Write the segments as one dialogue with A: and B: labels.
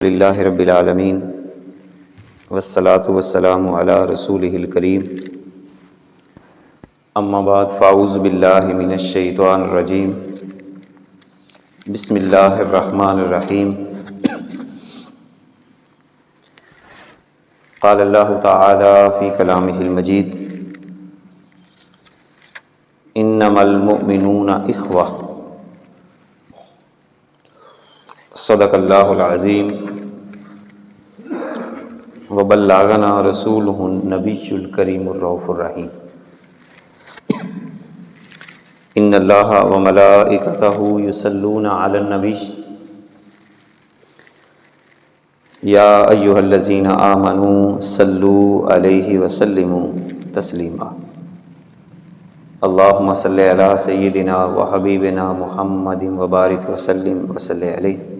A: للہ رب العالمین والصلاة والسلام علی رسولہ الکریم اما بعد فاعوذ باللہ من الشیطان الرجیم بسم اللہ الرحمن الرحیم قال اللہ تعالی فی کلامہ المجید انما المؤمنون اخوہ صدق اللہ العظیم وبلغنا رسولہ النبی الکریم الرؤوف الرحیم ان اللہ وملائکتہ یصلون علی النبی یا ایہا الذین آمنوا صلوا علیہ وسلموا تسلیما اللہم صلی علی سیدنا وحبیبنا محمد وبارک وسلم وصلی علیہ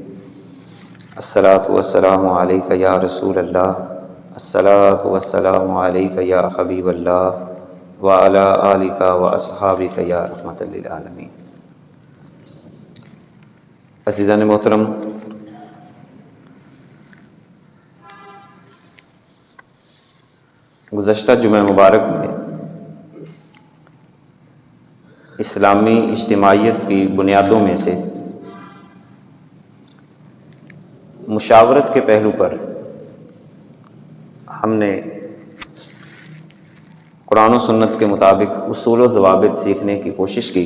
A: الصلاۃ والسلام علیک یا رسول اللہ الصلاۃ والسلام علیک یا حبیب اللہ وعلی آلک واصحابک یا رحمۃ للعالمین۔ عزیزان محترم، گزشتہ جمعہ مبارک میں اسلامی اجتماعیت کی بنیادوں میں سے مشاورت کے پہلو پر ہم نے قرآن و سنت کے مطابق اصول و ضوابط سیکھنے کی کوشش کی۔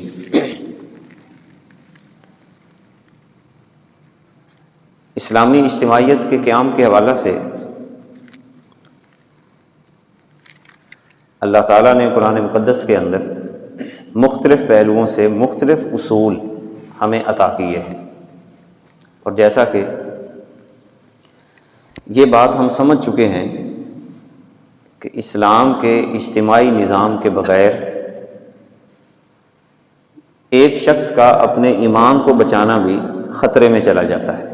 A: اسلامی اجتماعیت کے قیام کے حوالے سے اللہ تعالیٰ نے قرآن مقدس کے اندر مختلف پہلوؤں سے مختلف اصول ہمیں عطا کیے ہیں، اور جیسا کہ یہ بات ہم سمجھ چکے ہیں کہ اسلام کے اجتماعی نظام کے بغیر ایک شخص کا اپنے ایمان کو بچانا بھی خطرے میں چلا جاتا ہے۔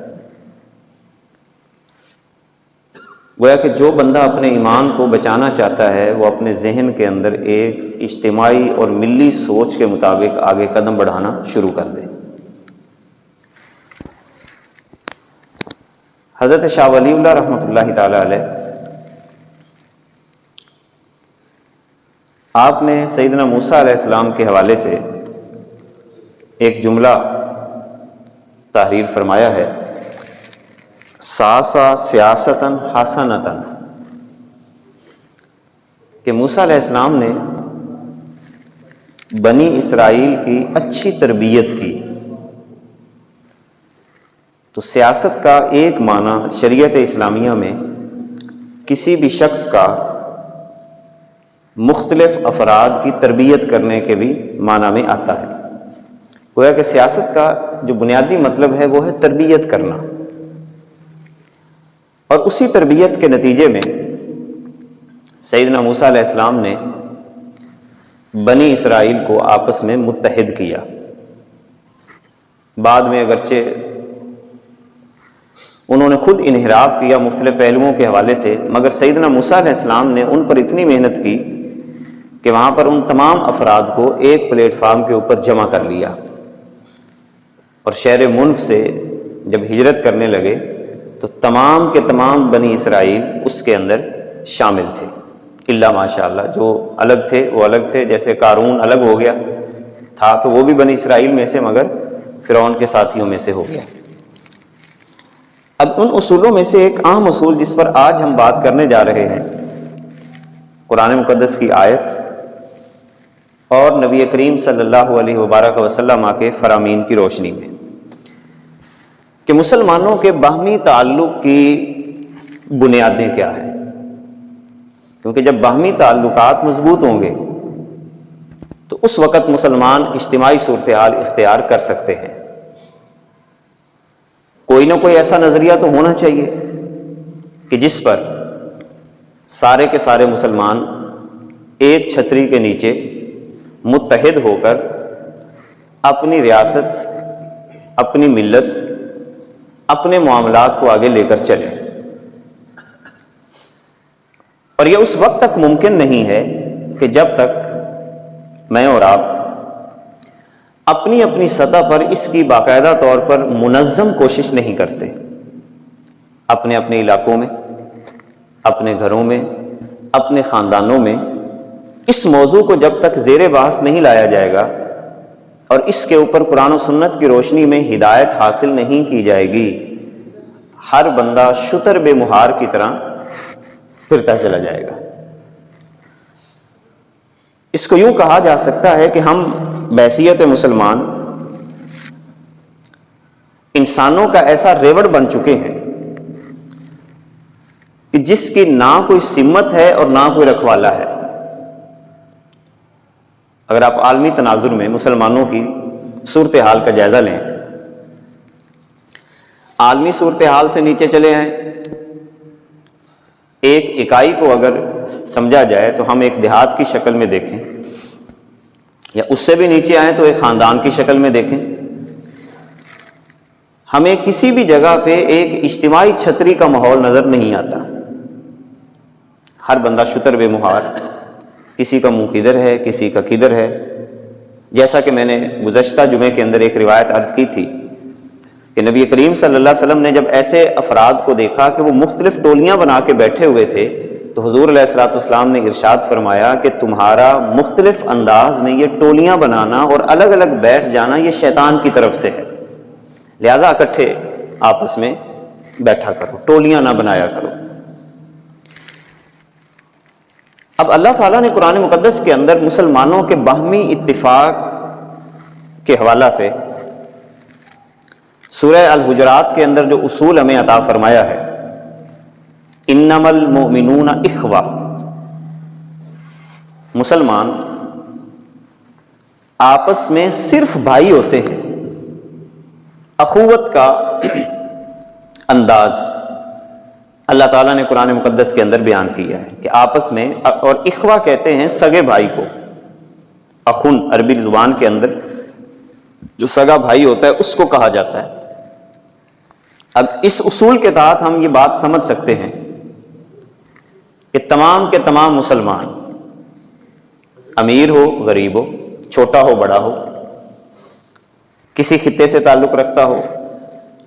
A: گویا کہ جو بندہ اپنے ایمان کو بچانا چاہتا ہے وہ اپنے ذہن کے اندر ایک اجتماعی اور ملی سوچ کے مطابق آگے قدم بڑھانا شروع کر دے۔ حضرت شاہ ولی اللہ رحمۃ اللہ تعالی علیہ، آپ نے سیدنا موسیٰ علیہ السلام کے حوالے سے ایک جملہ تحریر فرمایا ہے، ساسا سیاستاً حسنتاً، کہ موسیٰ علیہ السلام نے بنی اسرائیل کی اچھی تربیت کی۔ تو سیاست کا ایک معنی شریعت اسلامیہ میں کسی بھی شخص کا مختلف افراد کی تربیت کرنے کے بھی معنی میں آتا ہے۔ گویا کہ سیاست کا جو بنیادی مطلب ہے وہ ہے تربیت کرنا، اور اسی تربیت کے نتیجے میں سیدنا موسیٰ علیہ السلام نے بنی اسرائیل کو آپس میں متحد کیا۔ بعد میں اگرچہ انہوں نے خود انحراف کیا مختلف پہلوؤں کے حوالے سے، مگر سیدنا موسیٰ علیہ السلام نے ان پر اتنی محنت کی کہ وہاں پر ان تمام افراد کو ایک پلیٹ فارم کے اوپر جمع کر لیا، اور شہر منف سے جب ہجرت کرنے لگے تو تمام کے تمام بنی اسرائیل اس کے اندر شامل تھے، الا ماشاءاللہ جو الگ تھے وہ الگ تھے، جیسے قارون الگ ہو گیا تھا تو وہ بھی بنی اسرائیل میں سے مگر فرعون کے ساتھیوں میں سے ہو گیا۔ اب ان اصولوں میں سے ایک عام اصول جس پر آج ہم بات کرنے جا رہے ہیں، قرآن مقدس کی آیت اور نبی کریم صلی اللہ علیہ وبارک وسلم کے فرامین کی روشنی میں، کہ مسلمانوں کے باہمی تعلق کی بنیادیں کیا ہیں۔ کیونکہ جب باہمی تعلقات مضبوط ہوں گے تو اس وقت مسلمان اجتماعی صورتحال اختیار کر سکتے ہیں۔ کوئی نہ کوئی ایسا نظریہ تو ہونا چاہیے کہ جس پر سارے کے سارے مسلمان ایک چھتری کے نیچے متحد ہو کر اپنی ریاست، اپنی ملت، اپنے معاملات کو آگے لے کر چلیں۔ اور یہ اس وقت تک ممکن نہیں ہے کہ جب تک میں اور آپ اپنی اپنی سطح پر اس کی باقاعدہ طور پر منظم کوشش نہیں کرتے۔ اپنے اپنے علاقوں میں، اپنے گھروں میں، اپنے خاندانوں میں اس موضوع کو جب تک زیر بحث نہیں لایا جائے گا اور اس کے اوپر قرآن و سنت کی روشنی میں ہدایت حاصل نہیں کی جائے گی، ہر بندہ شتر بے مہار کی طرح پھرتا چلا جائے گا۔ اس کو یوں کہا جا سکتا ہے کہ ہم بحیثیت مسلمان انسانوں کا ایسا ریوڑ بن چکے ہیں کہ جس کی نہ کوئی سمت ہے اور نہ کوئی رکھوالا ہے۔ اگر آپ عالمی تناظر میں مسلمانوں کی صورتحال کا جائزہ لیں، عالمی صورتحال سے نیچے چلے آئیں، ایک اکائی کو اگر سمجھا جائے تو ہم ایک دیہات کی شکل میں دیکھیں، یا اس سے بھی نیچے آئیں تو ایک خاندان کی شکل میں دیکھیں، ہمیں کسی بھی جگہ پہ ایک اجتماعی چھتری کا ماحول نظر نہیں آتا۔ ہر بندہ شتر بے مہار، کسی کا منہ کدھر ہے، کسی کا کدھر ہے۔ جیسا کہ میں نے گزشتہ جمعے کے اندر ایک روایت عرض کی تھی کہ نبی کریم صلی اللہ علیہ وسلم نے جب ایسے افراد کو دیکھا کہ وہ مختلف ٹولیاں بنا کے بیٹھے ہوئے تھے تو حضور علیہ الصلوۃ والسلام نے ارشاد فرمایا کہ تمہارا مختلف انداز میں یہ ٹولیاں بنانا اور الگ الگ بیٹھ جانا یہ شیطان کی طرف سے ہے، لہذا اکٹھے آپس میں بیٹھا کرو، ٹولیاں نہ بنایا کرو۔ اب اللہ تعالیٰ نے قرآن مقدس کے اندر مسلمانوں کے باہمی اتفاق کے حوالہ سے سورہ الحجرات کے اندر جو اصول ہمیں عطا فرمایا ہے، انما المؤمنون اخوہ، مسلمان آپس میں صرف بھائی ہوتے ہیں۔ اخوت کا انداز اللہ تعالیٰ نے قرآن مقدس کے اندر بیان کیا ہے کہ آپس میں، اور اخوہ کہتے ہیں سگے بھائی کو، اخن عربی زبان کے اندر جو سگا بھائی ہوتا ہے اس کو کہا جاتا ہے۔ اب اس اصول کے تحت ہم یہ بات سمجھ سکتے ہیں کہ تمام کے تمام مسلمان، امیر ہو غریب ہو، چھوٹا ہو بڑا ہو، کسی خطے سے تعلق رکھتا ہو،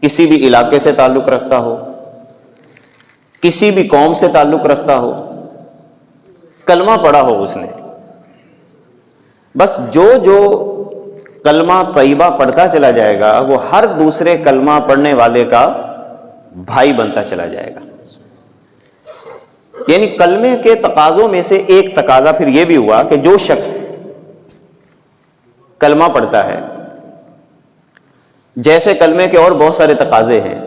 A: کسی بھی علاقے سے تعلق رکھتا ہو، کسی بھی قوم سے تعلق رکھتا ہو، کلمہ پڑھا ہو اس نے، بس جو جو کلمہ طیبہ پڑھتا چلا جائے گا وہ ہر دوسرے کلمہ پڑھنے والے کا بھائی بنتا چلا جائے گا۔ یعنی کلمے کے تقاضوں میں سے ایک تقاضا پھر یہ بھی ہوا کہ جو شخص کلمہ پڑھتا ہے، جیسے کلمے کے اور بہت سارے تقاضے ہیں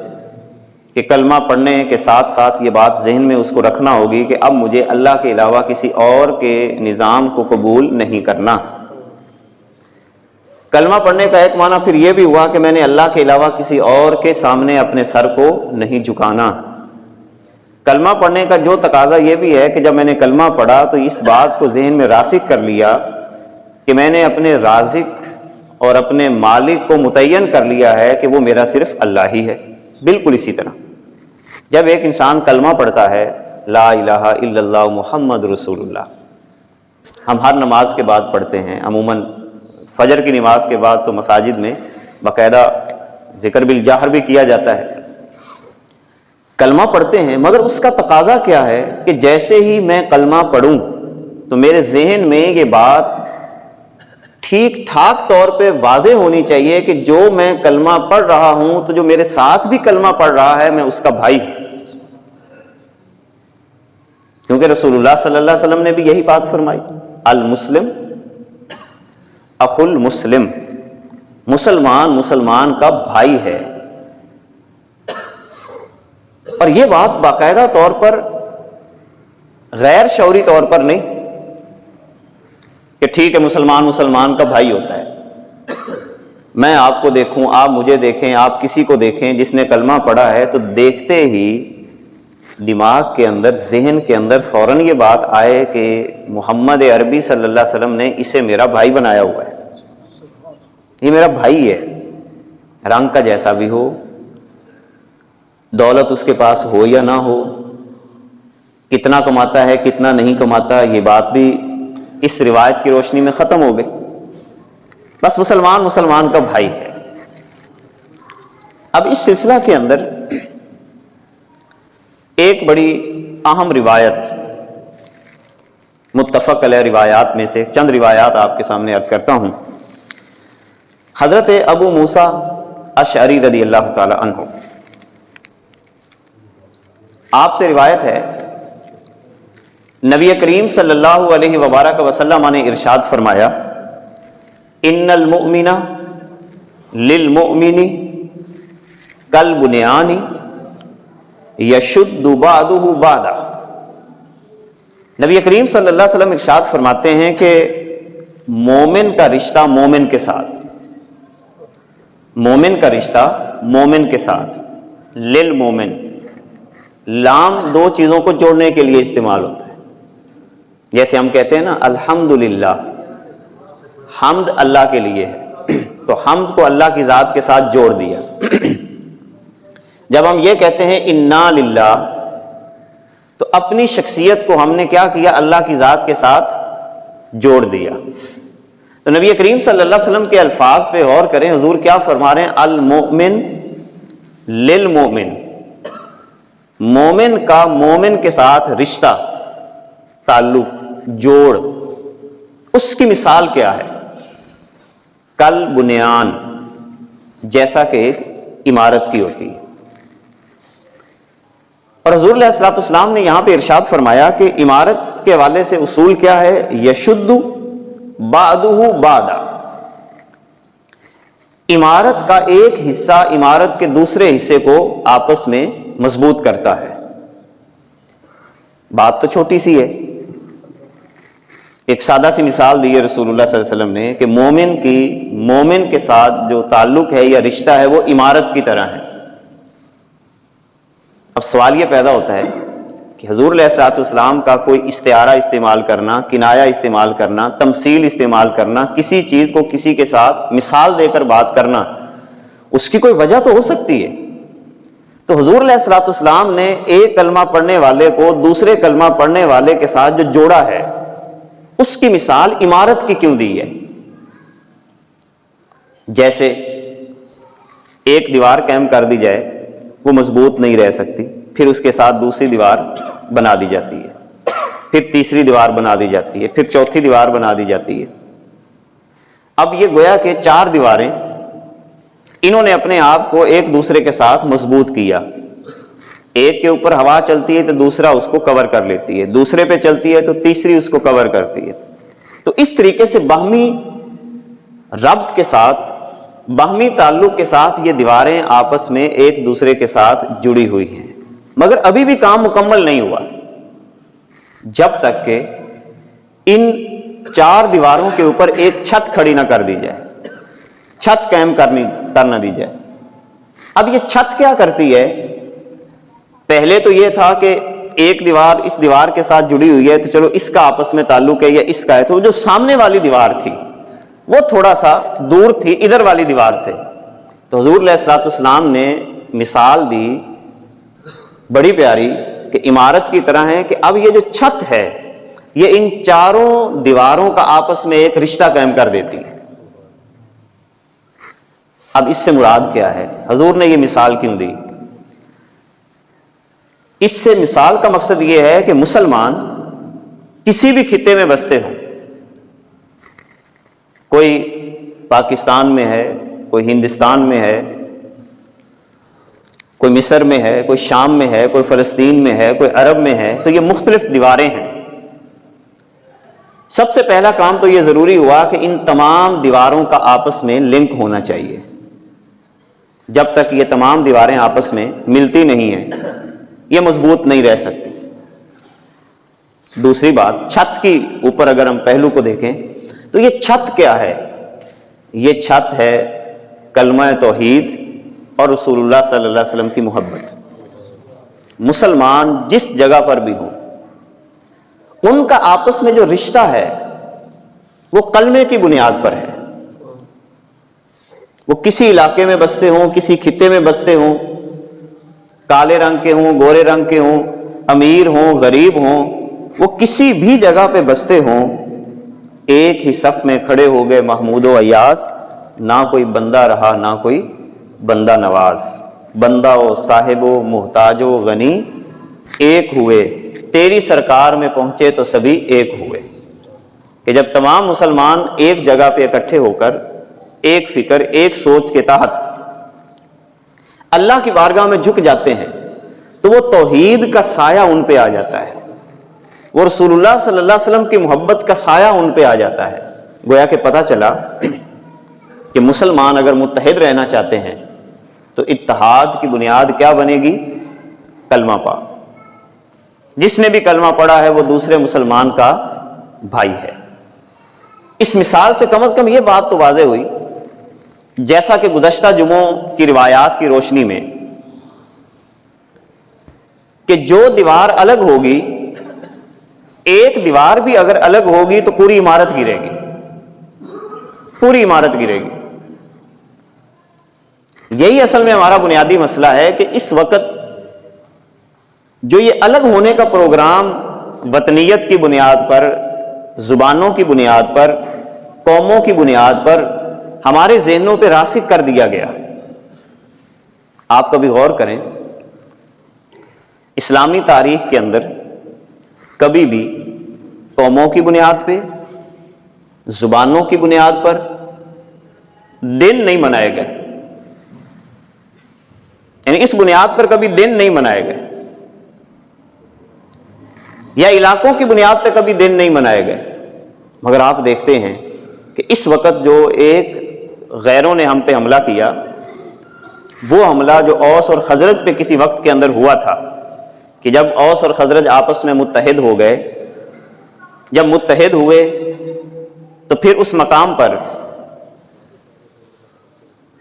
A: کہ کلمہ پڑھنے کے ساتھ ساتھ یہ بات ذہن میں اس کو رکھنا ہوگی کہ اب مجھے اللہ کے علاوہ کسی اور کے نظام کو قبول نہیں کرنا۔ کلمہ پڑھنے کا ایک معنی پھر یہ بھی ہوا کہ میں نے اللہ کے علاوہ کسی اور کے سامنے اپنے سر کو نہیں جھکانا۔ کلمہ پڑھنے کا جو تقاضا یہ بھی ہے کہ جب میں نے کلمہ پڑھا تو اس بات کو ذہن میں راسخ کر لیا کہ میں نے اپنے رازق اور اپنے مالک کو متعین کر لیا ہے کہ وہ میرا صرف اللہ ہی ہے۔ بالکل اسی طرح جب ایک انسان کلمہ پڑھتا ہے لا الہ الا اللہ محمد رسول اللہ، ہم ہر نماز کے بعد پڑھتے ہیں، عموماً فجر کی نماز کے بعد تو مساجد میں باقاعدہ ذکر بالجہر بھی کیا جاتا ہے، کلمہ پڑھتے ہیں، مگر اس کا تقاضا کیا ہے کہ جیسے ہی میں کلمہ پڑھوں تو میرے ذہن میں یہ بات ٹھیک ٹھاک طور پہ واضح ہونی چاہیے کہ جو میں کلمہ پڑھ رہا ہوں تو جو میرے ساتھ بھی کلمہ پڑھ رہا ہے میں اس کا بھائی ہوں، کیونکہ رسول اللہ صلی اللہ علیہ وسلم نے بھی یہی بات فرمائی، المسلم اخو المسلم، مسلمان مسلمان کا بھائی ہے۔ اور یہ بات باقاعدہ طور پر غیر شعوری طور پر نہیں کہ ٹھیک ہے مسلمان مسلمان کا بھائی ہوتا ہے، میں آپ کو دیکھوں، آپ مجھے دیکھیں، آپ کسی کو دیکھیں جس نے کلمہ پڑھا ہے تو دیکھتے ہی دماغ کے اندر، ذہن کے اندر فوراً یہ بات آئے کہ محمد عربی صلی اللہ علیہ وسلم نے اسے میرا بھائی بنایا ہوا ہے، یہ میرا بھائی ہے، رنگ کا جیسا بھی ہو، دولت اس کے پاس ہو یا نہ ہو، کتنا کماتا ہے کتنا نہیں کماتا، یہ بات بھی اس روایت کی روشنی میں ختم ہو گئی، بس مسلمان مسلمان کا بھائی ہے۔ اب اس سلسلہ کے اندر ایک بڑی اہم روایت، متفق علیہ روایات میں سے چند روایات آپ کے سامنے عرض کرتا ہوں۔ حضرت ابو موسیٰ اشعری رضی اللہ تعالی عنہ، آپ سے روایت ہے، نبی کریم صلی اللہ علیہ وبارک وسلم نے ارشاد فرمایا، ان المؤمن للمؤمن کالبنیان یشد بعضہ بعضا۔ نبی کریم صلی اللہ علیہ وسلم ارشاد فرماتے ہیں کہ مومن کا رشتہ مومن کے ساتھ، مومن کا رشتہ مومن کے ساتھ، للمومن، لام دو چیزوں کو جوڑنے کے لیے استعمال ہوتا ہے۔ جیسے ہم کہتے ہیں نا الحمدللہ، حمد اللہ کے لیے ہے، تو حمد کو اللہ کی ذات کے ساتھ جوڑ دیا۔ جب ہم یہ کہتے ہیں انا للہ، تو اپنی شخصیت کو ہم نے کیا کیا؟ اللہ کی ذات کے ساتھ جوڑ دیا۔ تو نبی کریم صلی اللہ علیہ وسلم کے الفاظ پہ غور کریں، حضور کیا فرما رہے ہیں؟ المؤمن للمؤمن، مومن کا مومن کے ساتھ رشتہ، تعلق، جوڑ، اس کی مثال کیا ہے؟ کل بنیان، جیسا کہ عمارت کی ہوتی ہے۔ اور حضور علیہ الصلوۃ والسلام نے یہاں پہ ارشاد فرمایا کہ عمارت کے حوالے سے اصول کیا ہے؟ یشد بعضہ بعضا، عمارت کا ایک حصہ عمارت کے دوسرے حصے کو آپس میں مضبوط کرتا ہے۔ بات تو چھوٹی سی ہے، ایک سادہ سی مثال دی ہے رسول اللہ صلی اللہ علیہ وسلم نے کہ مومن کے ساتھ جو تعلق ہے یا رشتہ ہے وہ عمارت کی طرح ہے۔ اب سوال یہ پیدا ہوتا ہے کہ حضور علیہ الصلوۃ والسلام کا کوئی استعارہ استعمال کرنا، کنایہ استعمال کرنا، تمثیل استعمال کرنا، کسی چیز کو کسی کے ساتھ مثال دے کر بات کرنا، اس کی کوئی وجہ تو ہو سکتی ہے۔ تو حضور علیہ الصلوۃ والسلام نے ایک کلمہ پڑھنے والے کو دوسرے کلمہ پڑھنے والے کے ساتھ جو جوڑا ہے، اس کی مثال عمارت کی کیوں دی ہے؟ جیسے ایک دیوار قائم کر دی جائے، وہ مضبوط نہیں رہ سکتی، پھر اس کے ساتھ دوسری دیوار بنا دی جاتی ہے، پھر تیسری دیوار بنا دی جاتی ہے، پھر چوتھی دیوار بنا دی جاتی ہے۔ اب یہ گویا کہ چار دیواریں انہوں نے اپنے آپ کو ایک دوسرے کے ساتھ مضبوط کیا۔ ایک کے اوپر ہوا چلتی ہے تو دوسرا اس کو کور کر لیتی ہے، دوسرے پہ چلتی ہے تو تیسری اس کو کور کرتی ہے۔ تو اس طریقے سے باہمی ربط کے ساتھ، باہمی تعلق کے ساتھ یہ دیواریں آپس میں ایک دوسرے کے ساتھ جڑی ہوئی ہیں، مگر ابھی بھی کام مکمل نہیں ہوا جب تک کہ ان چار دیواروں کے اوپر ایک چھت کھڑی نہ کر دی جائے، چھت قائم کر نہ دی جائے۔ اب یہ چھت کیا کرتی ہے؟ پہلے تو یہ تھا کہ ایک دیوار اس دیوار کے ساتھ جڑی ہوئی ہے تو چلو اس کا آپس میں تعلق ہے یا اس کا ہے، تو جو سامنے والی دیوار تھی وہ تھوڑا سا دور تھی ادھر والی دیوار سے، تو حضور علیہ الصلوۃ والسلام نے مثال دی بڑی پیاری کہ عمارت کی طرح ہے کہ اب یہ جو چھت ہے یہ ان چاروں دیواروں کا آپس میں ایک رشتہ قائم کر دیتی ہے۔ اب اس سے مراد کیا ہے؟ حضور نے یہ مثال کیوں دی؟ اس سے مثال کا مقصد یہ ہے کہ مسلمان کسی بھی خطے میں بستے ہوں، کوئی پاکستان میں ہے، کوئی ہندوستان میں ہے، کوئی مصر میں ہے، کوئی شام میں ہے، کوئی فلسطین میں ہے، کوئی عرب میں ہے، تو یہ مختلف دیواریں ہیں۔ سب سے پہلا کام تو یہ ضروری ہوا کہ ان تمام دیواروں کا آپس میں لنک ہونا چاہیے۔ جب تک یہ تمام دیواریں آپس میں ملتی نہیں ہیں یہ مضبوط نہیں رہ سکتی۔ دوسری بات، چھت کی اوپر اگر ہم پہلو کو دیکھیں تو یہ چھت کیا ہے؟ یہ چھت ہے کلمہ توحید اور رسول اللہ صلی اللہ علیہ وسلم کی محبت۔ مسلمان جس جگہ پر بھی ہوں ان کا آپس میں جو رشتہ ہے وہ کلمے کی بنیاد پر ہے۔ وہ کسی علاقے میں بستے ہوں، کسی خطے میں بستے ہوں، کالے رنگ کے ہوں، گورے رنگ کے ہوں، امیر ہوں، غریب ہوں، وہ کسی بھی جگہ پہ بستے ہوں، ایک ہی صف میں کھڑے ہو گئے محمود و ایاز، نہ کوئی بندہ رہا نہ کوئی بندہ نواز، بندہ و صاحب و محتاج و غنی ایک ہوئے، تیری سرکار میں پہنچے تو سبھی ایک ہوئے، کہ جب تمام مسلمان ایک جگہ پہ اکٹھے ہو کر ایک فکر، ایک سوچ کے تحت اللہ کی بارگاہ میں جھک جاتے ہیں تو وہ توحید کا سایہ ان پہ آ جاتا ہے، وہ رسول اللہ صلی اللہ علیہ وسلم کی محبت کا سایہ ان پہ آ جاتا ہے۔ گویا کہ پتہ چلا کہ مسلمان اگر متحد رہنا چاہتے ہیں تو اتحاد کی بنیاد کیا بنے گی؟ کلمہ پاک۔ جس نے بھی کلمہ پڑھا ہے وہ دوسرے مسلمان کا بھائی ہے۔ اس مثال سے کم از کم یہ بات تو واضح ہوئی، جیسا کہ گزشتہ جمعوں کی روایات کی روشنی میں، کہ جو دیوار الگ ہوگی، ایک دیوار بھی اگر الگ ہوگی تو پوری عمارت گرے گی، پوری عمارت گرے گی۔ یہی اصل میں ہمارا بنیادی مسئلہ ہے کہ اس وقت جو یہ الگ ہونے کا پروگرام وطنیت کی بنیاد پر، زبانوں کی بنیاد پر، قوموں کی بنیاد پر ہمارے ذہنوں پہ راسخ کر دیا گیا، آپ کبھی غور کریں، اسلامی تاریخ کے اندر کبھی بھی قوموں کی بنیاد پہ، زبانوں کی بنیاد پر دن نہیں منائے گئے، یعنی اس بنیاد پر کبھی دن نہیں منائے گئے، یا علاقوں کی بنیاد پہ کبھی دن نہیں منائے گئے۔ مگر آپ دیکھتے ہیں کہ اس وقت جو ایک غیروں نے ہم پہ حملہ کیا، وہ حملہ جو اوس اور خزرج پہ کسی وقت کے اندر ہوا تھا، کہ جب اوس اور خزرج آپس میں متحد ہو گئے، جب متحد ہوئے تو پھر اس مقام پر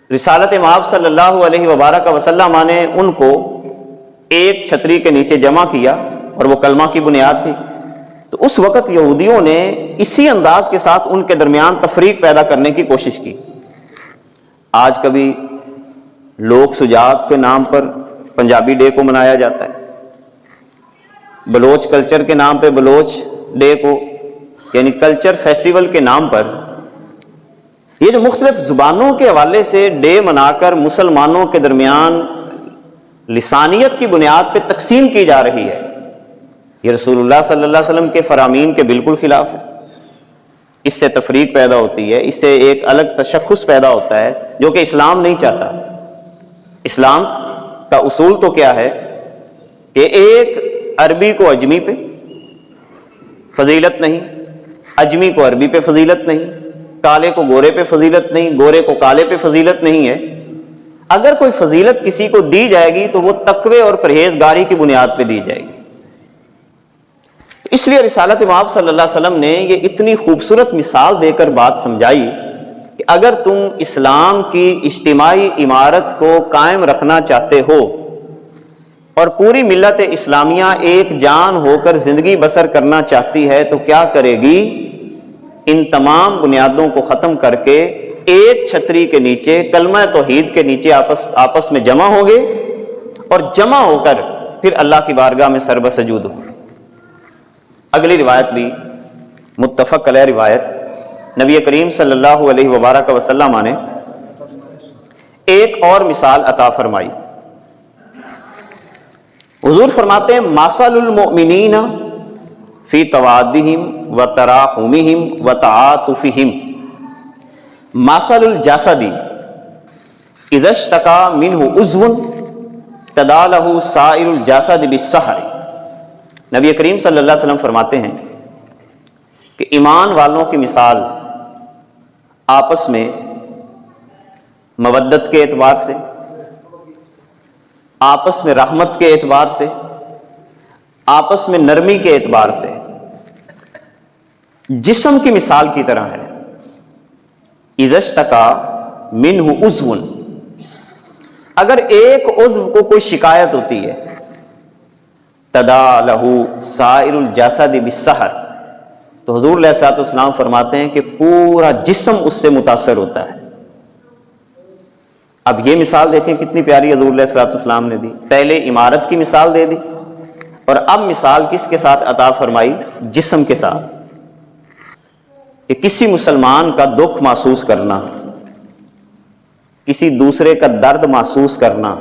A: رسالت مآب صلی اللہ علیہ وبارک وسلم نے ان کو ایک چھتری کے نیچے جمع کیا، اور وہ کلمہ کی بنیاد تھی۔ تو اس وقت یہودیوں نے اسی انداز کے ساتھ ان کے درمیان تفریق پیدا کرنے کی کوشش کی۔ آج کبھی لوک سجاگ کے نام پر پنجابی ڈے کو منایا جاتا ہے، بلوچ کلچر کے نام پہ بلوچ ڈے کو، یعنی کلچر فیسٹیول کے نام پر یہ جو مختلف زبانوں کے حوالے سے ڈے منا کر مسلمانوں کے درمیان لسانیت کی بنیاد پہ تقسیم کی جا رہی ہے، یہ رسول اللہ صلی اللہ علیہ وسلم کے فرامین کے بالکل خلاف ہے۔ اس سے تفریق پیدا ہوتی ہے، اس سے ایک الگ تشخص پیدا ہوتا ہے جو کہ اسلام نہیں چاہتا۔ اسلام کا اصول تو کیا ہے کہ ایک عربی کو اجمی پہ فضیلت نہیں، اجمی کو عربی پہ فضیلت نہیں، کالے کو گورے پہ فضیلت نہیں، گورے کو کالے پہ فضیلت نہیں ہے۔ اگر کوئی فضیلت کسی کو دی جائے گی تو وہ تقوی اور پرہیزگاری کی بنیاد پہ دی جائے گی۔ اس لیے رسالت مآب صلی اللہ علیہ وسلم نے یہ اتنی خوبصورت مثال دے کر بات سمجھائی کہ اگر تم اسلام کی اجتماعی عمارت کو قائم رکھنا چاہتے ہو اور پوری ملت اسلامیہ ایک جان ہو کر زندگی بسر کرنا چاہتی ہے تو کیا کرے گی؟ ان تمام بنیادوں کو ختم کر کے ایک چھتری کے نیچے، کلمہ توحید کے نیچے آپس میں جمع ہوں گے، اور جمع ہو کر پھر اللہ کی بارگاہ میں سر بسجود ہوں۔ اگلی روایت بھی متفق علیہ روایت، نبی کریم صلی اللہ علیہ وبارک وسلم نے ایک اور مثال عطا فرمائی۔ حضور فرماتے ہیں مثل المؤمنین فی توادہم وتراحمہم وتعاطفہم مثل الجسد اذا اشتکا منہ عضو تداعی لہ سائر الجسد بالسہر۔ نبی کریم صلی اللہ علیہ وسلم فرماتے ہیں کہ ایمان والوں کی مثال آپس میں مودت کے اعتبار سے، آپس میں رحمت کے اعتبار سے، آپس میں نرمی کے اعتبار سے جسم کی مثال کی طرح ہے۔ اذا اشتکا منہ عضو، اگر ایک عضو کو کوئی شکایت ہوتی ہے، تداعی لہ سائر الجسد بالسہر، تو حضور علیہ الصلوۃ والسلام فرماتے ہیں کہ پورا جسم اس سے متاثر ہوتا ہے۔ اب یہ مثال دیکھیں کتنی پیاری حضور علیہ الصلوۃ والسلام نے دی۔ پہلے عمارت کی مثال دے دی، اور اب مثال کس کے ساتھ عطا فرمائی؟ جسم کے ساتھ، کہ کسی مسلمان کا دکھ محسوس کرنا، کسی دوسرے کا درد محسوس کرنا،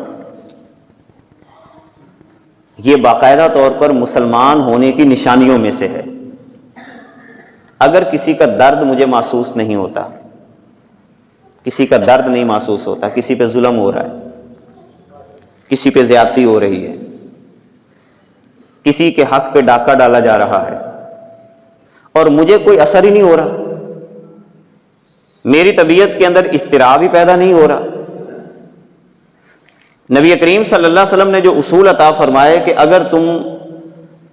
A: یہ باقاعدہ طور پر مسلمان ہونے کی نشانیوں میں سے ہے۔ اگر کسی کا درد مجھے محسوس نہیں ہوتا، کسی کا درد نہیں محسوس ہوتا، کسی پہ ظلم ہو رہا ہے، کسی پہ زیادتی ہو رہی ہے، کسی کے حق پہ ڈاکہ ڈالا جا رہا ہے، اور مجھے کوئی اثر ہی نہیں ہو رہا، میری طبیعت کے اندر اضطراب ہی پیدا نہیں ہو رہا۔ نبی کریم صلی اللہ علیہ وسلم نے جو اصول عطا فرمائے کہ اگر تم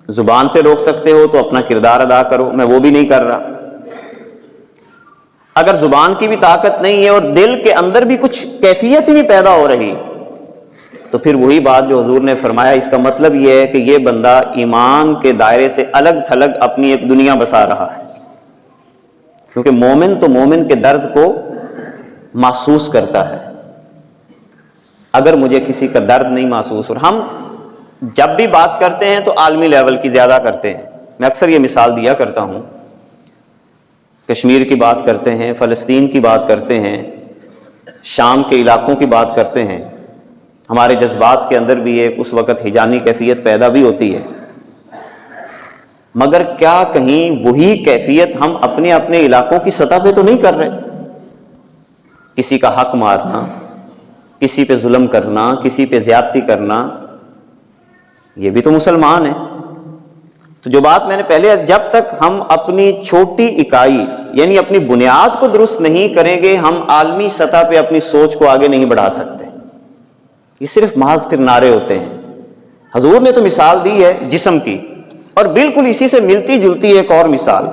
A: زبان سے روک سکتے ہو تو اپنا کردار ادا کرو، میں وہ بھی نہیں کر رہا۔ اگر زبان کی بھی طاقت نہیں ہے اور دل کے اندر بھی کچھ کیفیت ہی نہیں پیدا ہو رہی، تو پھر وہی بات جو حضور نے فرمایا، اس کا مطلب یہ ہے کہ یہ بندہ ایمان کے دائرے سے الگ تھلگ اپنی ایک دنیا بسا رہا ہے، کیونکہ مومن تو مومن کے درد کو محسوس کرتا ہے۔ اگر مجھے کسی کا درد نہیں محسوس ہو، ہم جب بھی بات کرتے ہیں تو عالمی لیول کی زیادہ کرتے ہیں۔ میں اکثر یہ مثال دیا کرتا ہوں، کشمیر کی بات کرتے ہیں، فلسطین کی بات کرتے ہیں، شام کے علاقوں کی بات کرتے ہیں، ہمارے جذبات کے اندر بھی ایک اس وقت ہجانی کیفیت پیدا بھی ہوتی ہے، مگر کیا کہیں وہی کیفیت ہم اپنے اپنے علاقوں کی سطح پہ تو نہیں کر رہے؟ کسی کا حق مارنا، کسی پہ ظلم کرنا، کسی پہ زیادتی کرنا، یہ بھی تو مسلمان ہیں۔ تو جو بات میں نے پہلے، جب تک ہم اپنی چھوٹی اکائی یعنی اپنی بنیاد کو درست نہیں کریں گے، ہم عالمی سطح پہ اپنی سوچ کو آگے نہیں بڑھا سکتے۔ یہ صرف محض پھر نعرے ہوتے ہیں۔ حضور نے تو مثال دی ہے جسم کی، اور بالکل اسی سے ملتی جلتی ایک اور مثال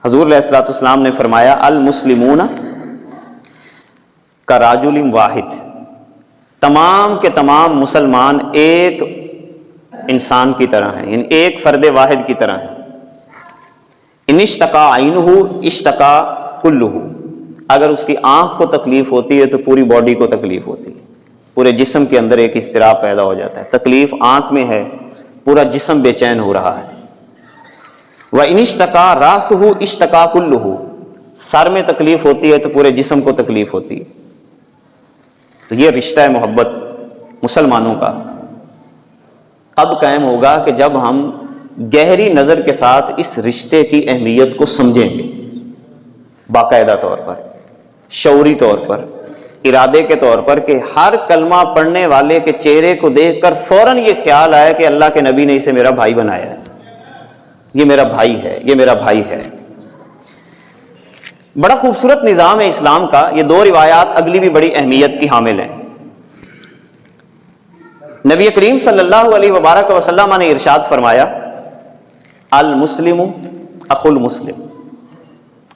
A: حضور علیہ الصلوۃ والسلام نے فرمایا، المسلمون کراجل واحد، تمام کے تمام مسلمان ایک انسان کی طرح ہیں، یعنی ایک فرد واحد کی طرح ہیں۔ ان اشتکا عینہ اشتکا کلہ، اگر اس کی آنکھ کو تکلیف ہوتی ہے تو پوری باڈی کو تکلیف ہوتی ہے، پورے جسم کے اندر ایک اضطراب پیدا ہو جاتا ہے۔ تکلیف آنکھ میں ہے، پورا جسم بے چین ہو رہا ہے۔ وَإِنِ اشْتَكَا رَأْسُهُ اشْتَكَا كُلُّهُ، سر میں تکلیف ہوتی ہے تو پورے جسم کو تکلیف ہوتی ہے۔ تو یہ رشتہ ہے محبت مسلمانوں کا اب قائم ہوگا کہ جب ہم گہری نظر کے ساتھ اس رشتے کی اہمیت کو سمجھیں گے، باقاعدہ طور پر، شعوری طور پر، ارادے کے طور پر، کہ ہر کلمہ پڑھنے والے کے چہرے کو دیکھ کر فوراً یہ خیال آیا کہ اللہ کے نبی نے اسے میرا بھائی بنایا ہے، یہ میرا بھائی ہے، یہ میرا بھائی ہے۔ بڑا خوبصورت نظام ہے اسلام کا۔ یہ دو روایات اگلی بھی بڑی اہمیت کی حامل ہیں۔ نبی کریم صلی اللہ علیہ وبارک وسلم نے ارشاد فرمایا، المسلم اخو المسلم،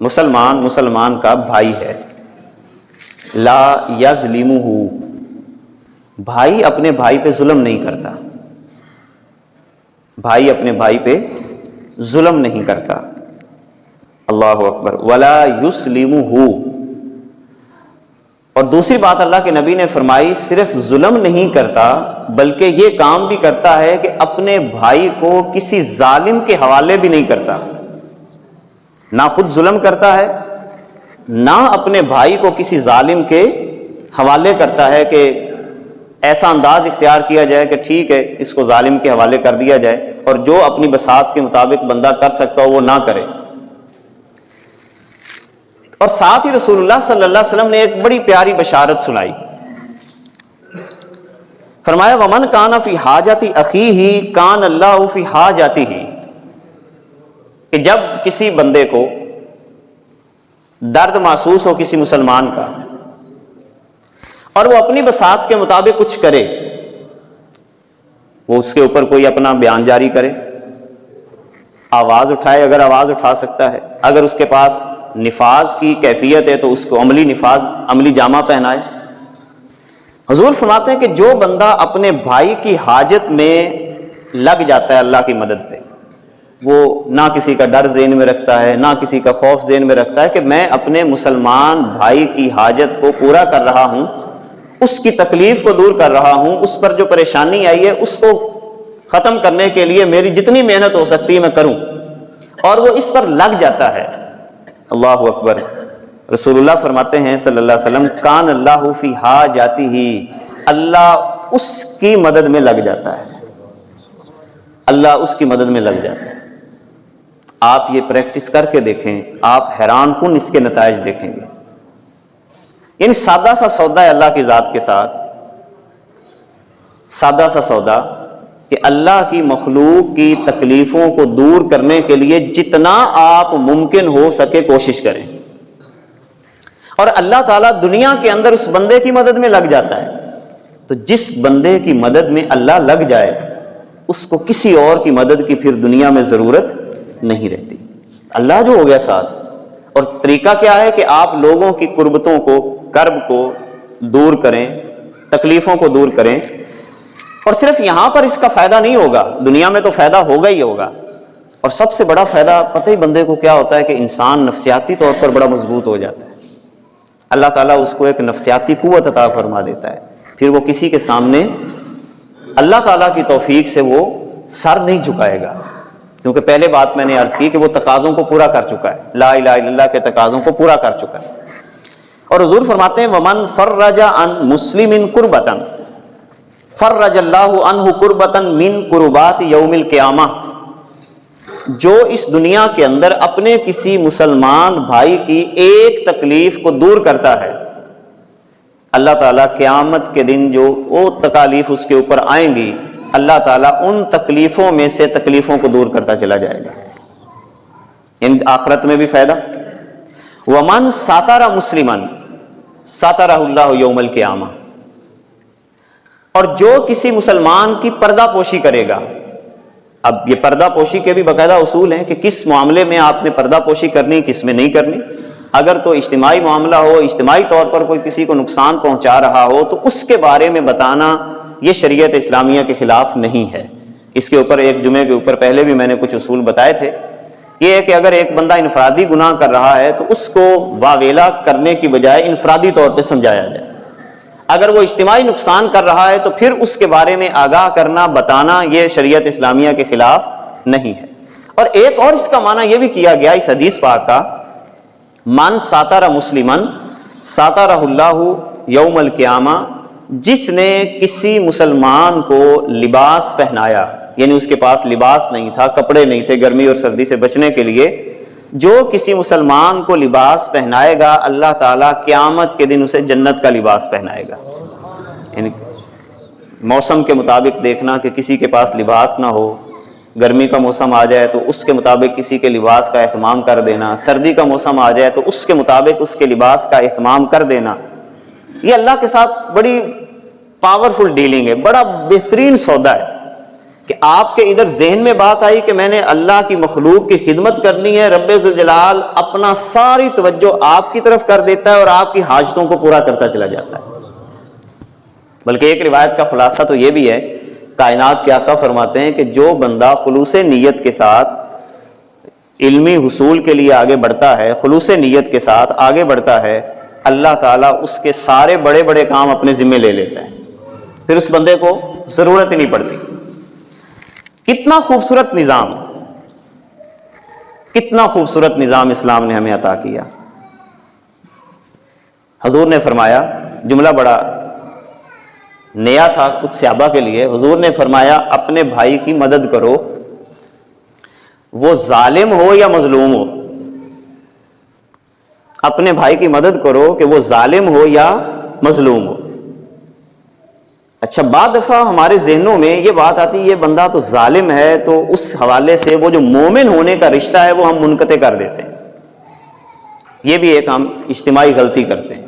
A: مسلمان مسلمان کا بھائی ہے، لا یظلمہ، بھائی اپنے بھائی پہ ظلم نہیں کرتا، بھائی اپنے بھائی پہ ظلم نہیں کرتا، اللہ اکبر، ولا یسلمہ، اور دوسری بات اللہ کے نبی نے فرمائی، صرف ظلم نہیں کرتا بلکہ یہ کام بھی کرتا ہے کہ اپنے بھائی کو کسی ظالم کے حوالے بھی نہیں کرتا، نہ خود ظلم کرتا ہے، نہ اپنے بھائی کو کسی ظالم کے حوالے کرتا ہے کہ ایسا انداز اختیار کیا جائے کہ ٹھیک ہے اس کو ظالم کے حوالے کر دیا جائے، اور جو اپنی بساط کے مطابق بندہ کر سکتا ہو وہ نہ کرے۔ اور ساتھ ہی رسول اللہ صلی اللہ علیہ وسلم نے ایک بڑی پیاری بشارت سنائی، فرمایا ومن کان فی حاجت اخیہ کان اللہ فی حاجتہ، کہ جب کسی بندے کو درد محسوس ہو کسی مسلمان کا، اور وہ اپنی بساط کے مطابق کچھ کرے، وہ اس کے اوپر کوئی اپنا بیان جاری کرے، آواز اٹھائے اگر آواز اٹھا سکتا ہے، اگر اس کے پاس نفاذ کی کیفیت ہے تو اس کو عملی نفاذ، عملی جامہ پہنائے۔ حضور فرماتے ہیں کہ جو بندہ اپنے بھائی کی حاجت میں لگ جاتا ہے اللہ کی مدد پہ، وہ نہ کسی کا ڈر ذہن میں رکھتا ہے، نہ کسی کا خوف ذہن میں رکھتا ہے، کہ میں اپنے مسلمان بھائی کی حاجت کو پورا کر رہا ہوں، اس کی تکلیف کو دور کر رہا ہوں، اس پر جو پریشانی آئی ہے اس کو ختم کرنے کے لیے میری جتنی محنت ہو سکتی ہے میں کروں، اور وہ اس پر لگ جاتا ہے۔ اللہ اکبر، رسول اللہ فرماتے ہیں صلی اللہ علیہ وسلم، کان اللہ فی حاجتہ، اللہ اس کی مدد میں لگ جاتا ہے، اللہ اس کی مدد میں لگ جاتا ہے۔ آپ یہ پریکٹس کر کے دیکھیں، آپ حیران کن اس کے نتائج دیکھیں گے۔ یعنی سادہ سا سودا ہے اللہ کی ذات کے ساتھ، سادہ سا سودا کہ اللہ کی مخلوق کی تکلیفوں کو دور کرنے کے لیے جتنا آپ ممکن ہو سکے کوشش کریں، اور اللہ تعالیٰ دنیا کے اندر اس بندے کی مدد میں لگ جاتا ہے۔ تو جس بندے کی مدد میں اللہ لگ جائے اس کو کسی اور کی مدد کی پھر دنیا میں ضرورت نہیں رہتی، اللہ جو ہو گیا ساتھ۔ اور طریقہ کیا ہے کہ آپ لوگوں کی کربتوں کو، کرب کو دور کریں، تکلیفوں کو دور کریں، اور صرف یہاں پر اس کا فائدہ نہیں ہوگا، دنیا میں تو فائدہ ہوگا ہی ہوگا، اور سب سے بڑا فائدہ پتہ ہی بندے کو کیا ہوتا ہے کہ انسان نفسیاتی طور پر بڑا مضبوط ہو جاتا ہے۔ اللہ تعالیٰ اس کو ایک نفسیاتی قوت عطا فرما دیتا ہے، پھر وہ کسی کے سامنے اللہ تعالیٰ کی توفیق سے وہ سر نہیں جھکائے گا، کیونکہ پہلے بات میں نے عرض کی کہ وہ تقاضوں کو پورا کر چکا ہے، لا الہ الا اللہ کے تقاضوں کو پورا کر چکا ہے۔ اور حضور فرماتے ہیں وَمَنْ فَرَّجَ عَنْ مُسْلِمٍ كُرْبَةً فَرَّجَ اللَّهُ عَنْهُ كُرْبَةً مِنْ كُرُبَاتِ يَوْمِ الْقِيَامَةِ، جو اس دنیا کے اندر اپنے کسی مسلمان بھائی کی ایک تکلیف کو دور کرتا ہے، اللہ تعالیٰ قیامت کے دن جو وہ تکالیف اس کے اوپر آئیں گی، اللہ تعالیٰ ان تکلیفوں میں سے تکلیفوں کو دور کرتا چلا جائے گا، ان آخرت میں بھی فائدہ۔ وَمَنْ سَاتَرَ مُسْلِمًا سَاتَرَهُ اللَّهُ يَوْمَ الْقِيَامَةِ، اور جو کسی مسلمان کی پردہ پوشی کرے گا۔ اب یہ پردہ پوشی کے بھی باقاعدہ اصول ہیں کہ کس معاملے میں آپ نے پردہ پوشی کرنی، کس میں نہیں کرنی۔ اگر تو اجتماعی معاملہ ہو، اجتماعی طور پر کوئی کسی کو نقصان پہنچا رہا ہو، تو اس کے بارے میں بتانا یہ شریعت اسلامیہ کے خلاف نہیں ہے۔ اس کے اوپر ایک جمعے کے اوپر پہلے بھی میں نے کچھ اصول بتائے تھے۔ یہ ہے کہ اگر ایک بندہ انفرادی گناہ کر رہا ہے تو اس کو واویلا کرنے کی بجائے انفرادی طور پہ سمجھایا جائے۔ اگر وہ اجتماعی نقصان کر رہا ہے تو پھر اس کے بارے میں آگاہ کرنا، بتانا، یہ شریعت اسلامیہ کے خلاف نہیں ہے۔ اور ایک اور اس کا معنی یہ بھی کیا گیا اس حدیث پاک کا، من ساتر مسلمن ساترہ اللہ یوم القیامہ، جس نے کسی مسلمان کو لباس پہنایا، یعنی اس کے پاس لباس نہیں تھا، کپڑے نہیں تھے گرمی اور سردی سے بچنے کے لیے، جو کسی مسلمان کو لباس پہنائے گا اللہ تعالیٰ قیامت کے دن اسے جنت کا لباس پہنائے گا۔ یعنی موسم کے مطابق دیکھنا کہ کسی کے پاس لباس نہ ہو، گرمی کا موسم آ جائے تو اس کے مطابق کسی کے لباس کا اہتمام کر دینا، سردی کا موسم آ جائے تو اس کے مطابق اس کے لباس کا اہتمام کر دینا، یہ اللہ کے ساتھ بڑی پاورفل ڈیلنگ ہے، بڑا بہترین سودا ہے کہ آپ کے ادھر ذہن میں بات آئی کہ میں نے اللہ کی مخلوق کی خدمت کرنی ہے، رب ذوالجلال اپنا ساری توجہ آپ کی طرف کر دیتا ہے اور آپ کی حاجتوں کو پورا کرتا چلا جاتا ہے۔ بلکہ ایک روایت کا خلاصہ تو یہ بھی ہے، کائنات کے آقا فرماتے ہیں کہ جو بندہ خلوص نیت کے ساتھ علمی حصول کے لیے آگے بڑھتا ہے، خلوص نیت کے ساتھ آگے بڑھتا ہے، اللہ تعالیٰ اس کے سارے بڑے بڑے کام اپنے ذمہ لے لیتا ہے، پھر اس بندے کو ضرورت ہی نہیں پڑتی۔ کتنا خوبصورت نظام، کتنا خوبصورت نظام اسلام نے ہمیں عطا کیا۔ حضور نے فرمایا، جملہ بڑا نیا تھا کچھ صحابہ کے لیے، حضور نے فرمایا اپنے بھائی کی مدد کرو، وہ ظالم ہو یا مظلوم ہو، اپنے بھائی کی مدد کرو کہ وہ ظالم ہو یا مظلوم ہو۔ اچھا، بعض دفعہ ہمارے ذہنوں میں یہ بات آتی ہے یہ بندہ تو ظالم ہے، تو اس حوالے سے وہ جو مومن ہونے کا رشتہ ہے وہ ہم منقطع کر دیتے ہیں۔ یہ بھی ایک ہم اجتماعی غلطی کرتے ہیں،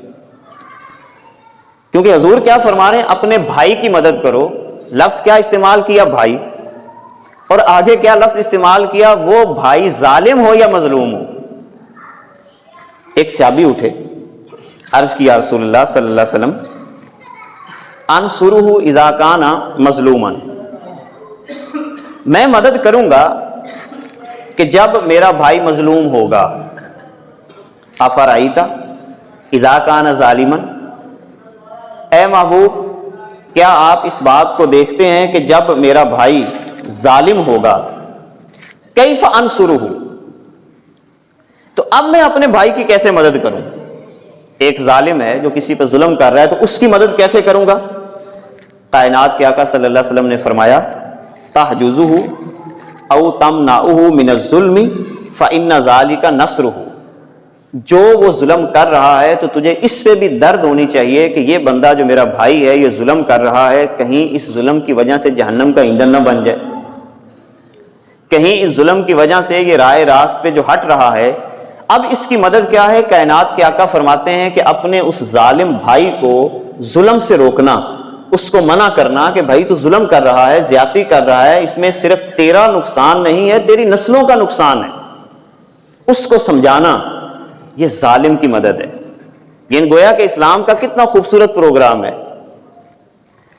A: کیونکہ حضور کیا فرما رہے ہیں؟ اپنے بھائی کی مدد کرو، لفظ کیا استعمال کیا؟ بھائی، اور آگے کیا لفظ استعمال کیا؟ وہ بھائی ظالم ہو یا مظلوم ہو۔ ایک صحابی اٹھے، عرض کیا رسول اللہ صلی اللہ علیہ وسلم انصرہ اذا کان مظلوما، میں مدد کروں گا کہ جب میرا بھائی مظلوم ہوگا۔ افرأیت اذا کان ظالما، اے محبوب کیا آپ اس بات کو دیکھتے ہیں کہ جب میرا بھائی ظالم ہوگا، کیف انصرہ، تو اب میں اپنے بھائی کی کیسے مدد کروں؟ ایک ظالم ہے جو کسی پہ ظلم کر رہا ہے تو اس کی مدد کیسے کروں گا؟ کائنات کے آقا صلی اللہ علیہ وسلم نے فرمایا تحجزہ او تمنعہ من الظلم فإن ذلک نصرہ، جو وہ ظلم کر رہا ہے تو تجھے اس پہ بھی درد ہونی چاہیے کہ یہ بندہ جو میرا بھائی ہے یہ ظلم کر رہا ہے، کہیں اس ظلم کی وجہ سے جہنم کا ایندھن نہ بن جائے، کہیں اس ظلم کی وجہ سے یہ رائے راست پہ جو ہٹ رہا ہے۔ اب اس کی مدد کیا ہے؟ کائنات کے آقا فرماتے ہیں کہ اپنے اس ظالم بھائی کو ظلم سے روکنا، اس کو منع کرنا کہ بھائی تو ظلم کر رہا ہے، زیادتی کر رہا ہے، اس میں صرف تیرا نقصان نہیں ہے، تیری نسلوں کا نقصان ہے، اس کو سمجھانا، یہ ظالم کی مدد ہے۔ یہ گویا کہ اسلام کا کتنا خوبصورت پروگرام ہے